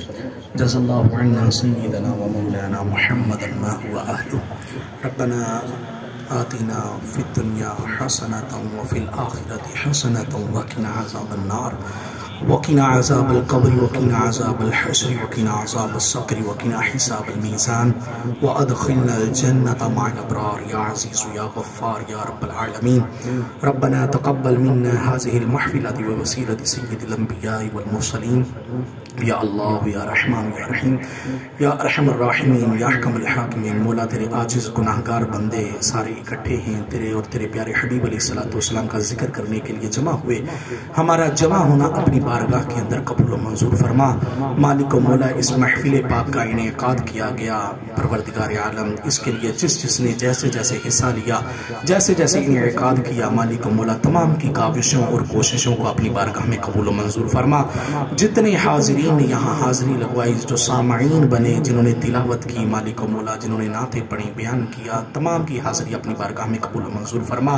جزا اللہ عنا سیدنا و مولانا محمد ما هو اہلہ. ربنا آتنا فی الدنیا حسنة وفی الآخرة حسنة وقنا عذاب النار وقنا عذاب القبر وقنا عذاب الحشر وقنا عذاب السقر وقنا حساب الميزان وادخلنا الجنة مع الأبرار يا عزيز يا غفار يا رب العالمين. ربنا تقبل منا هذه المحفلة ووسيلة سيد الأنبياء والمرسلين یا اللہ یا رحمان یا رحیم یا ارحم الراحمین یا احکم الحاکمین. مولا تیرے عاجز گناہگار بندے سارے اکٹھے ہیں تیرے اور تیرے پیارے حبیب علیہ السلام کا ذکر کرنے کے لیے جمع ہوئے. ہمارا جمع ہونا اپنی بارگاہ کے اندر قبول و منظور فرما. مالک و مولا اس محفل پاک کا انعقاد کیا گیا پروردگار عالم، اس کے لیے جس نے جیسے جیسے حصہ لیا، جیسے جیسے انعقاد کیا، مالک و مولا تمام کی کاوشوں اور کوششوں کو اپنی بارگاہ میں قبول و منظور فرما. جتنے حاضرین نے یہاں حاضری لگوائی، جو سامعین بنے، جنہوں نے تلاوت کی، مالک و مولا جنہوں نے نعتیں پڑھی، بیان کیا، تمام کی حاضری اپنی بارگاہ میں قبول و منظور فرما.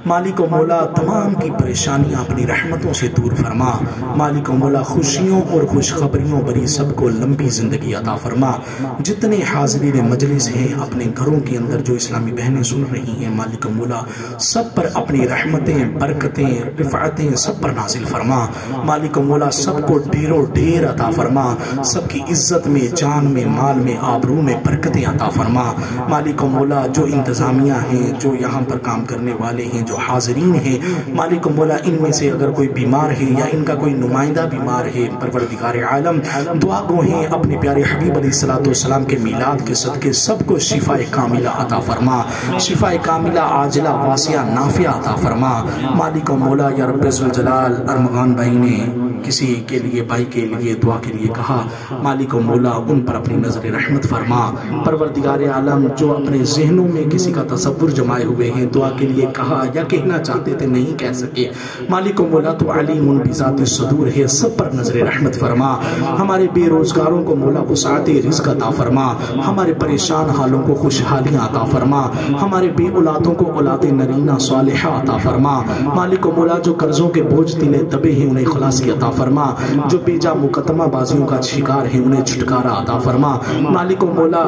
مالک و مولا تمام کی پریشانیاں اپنی رحمتوں سے دور فرما. مالک و مولا خوشیوں اور خوشخبریوں بری سب کو لمبی زندگی عطا فرما. جتنے حاضرین مجلس ہیں اپنے گھروں کے اندر جو اسلامی بہنیں سن رہی ہیں، مالک و مولا سب پر اپنی رحمتیں، برکتیں، رفعتیں سب پر نازل فرما. مالک و مولا سب کو ڈھیروں ڈھیر عطا فرما. سب کی عزت میں، جان میں، مال میں، آبرو میں برکتیں عطا فرما. مالک و مولا جو انتظامیہ ہیں، جو یہاں پر کام کرنے والے ہیں، جو حاضرین ہیں، مالک و مولا ان میں سے اگر کوئی بیمار ہے یا ان کا کوئی نمائندہ بیمار ہے، پروردگار عالم دعا گو ہیں اپنے پیارے حبیب علیہ السلام کے میلاد کے صدقے سب کو شفا کاملہ عطا فرما. شفا کاملہ عاجلہ واسعہ نافعہ عطا فرما. مالک و مولا یا رب ذوالجلال ارمغان بھائی نے کسی کے لیے، بھائی کے لیے دعا کے لیے کہا، مالک و مولا ان پر اپنی نظر رحمت فرما. پروردگار عالم جو اپنے ذہنوں میں کسی کا تصور جمائے ہوئے ہیں، دعا کے لیے کہا یا کہنا چاہتے تھے نہیں کہہ سکے، مالک و مولا تو علیم بذات الصدور ہے، سب پر نظر رحمت فرما. ہمارے بے روزگاروں کو مولا وسعت رزق عطا فرما. ہمارے پریشان حالوں کو خوشحالیاں عطا فرما. ہمارے بے اولادوں کو اولاد نرینہ صالحہ عطا فرما. مالک و مولا جو قرضوں کے بوجھ تلے دبے ہیں انہیں خلاص کی عطا فرما. جو بیجا مقدمہ بازیوں کا شکار ہے انہیں چھٹکارا عطا فرما. مالک و مولا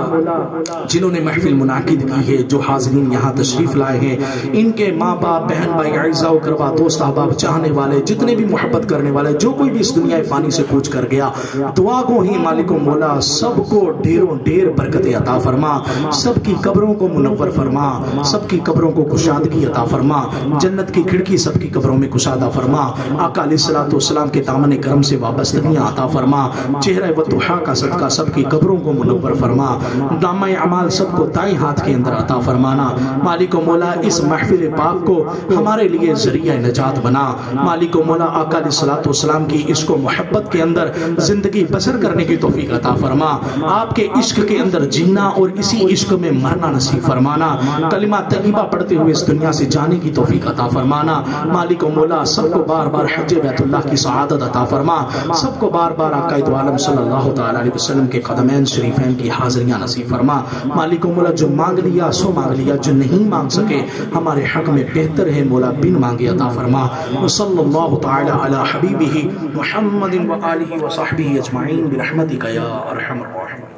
جنہوں نے محفل منعقد کی ہے، جو حاضرین یہاں تشریف لائے ہیں، ان کے ماں باپ، بہن بھائی، اعزاء و اقربا، دوست احباب، چاہنے والے، جتنے بھی محبت کرنے والے، جو کوئی بھی اس دنیا فانی سے کوچ کر گیا، دعا گو ہی مالک و مولا سب کو ڈھیروں ڈھیر برکتیں عطا فرما. سب کی قبروں کو منور فرما. سب کی قبروں کو کشادگی عطا فرما. جنت کی کھڑکی سب کی قبروں میں کشادہ فرما. آقا علیہ السلام کے دامن کرم سے وابستگیاں عطا فرما. چہرہ وضحا کا صدقہ سب کی قبروں کو منور فرما. نامہ اعمال سب کو دائیں ہاتھ کے اندر عطا فرمانا. مالک و مولا اس محفل پاک کو ہمارے لیے ذریعہ نجات بنا. مالک و مولا آقا علیہ السلام کی عشق و محبت کے اندر زندگی بسر کرنے کی توفیق عطا فرما. آپ کے عشق کے اندر جینا اور اسی عشق میں مرنا نصیب فرمانا. کلمہ طیبہ پڑھتے ہوئے اس دنیا سے جانے کی توفیق عطا فرمانا. مالک و مولا سب کو بار بار حج بیت اللہ کی سعادت عطا فرما. سب کو بار بار آقا دو عالم صلی اللہ تعالی علیہ وسلم کے قدمین شریفین کی حاضریاں نصیب فرما. مالک و مولا جو مانگ لیا سو مانگ لیا، جو نہیں مانگ سکے ہمارے حق میں بہتر ہے مولا بن مانگے عطا فرما. وصلی اللہ تعالی علی حبیبہ محمد و آلہ و صحبہ اجمعین برحمتک یا ارحم الراحمین.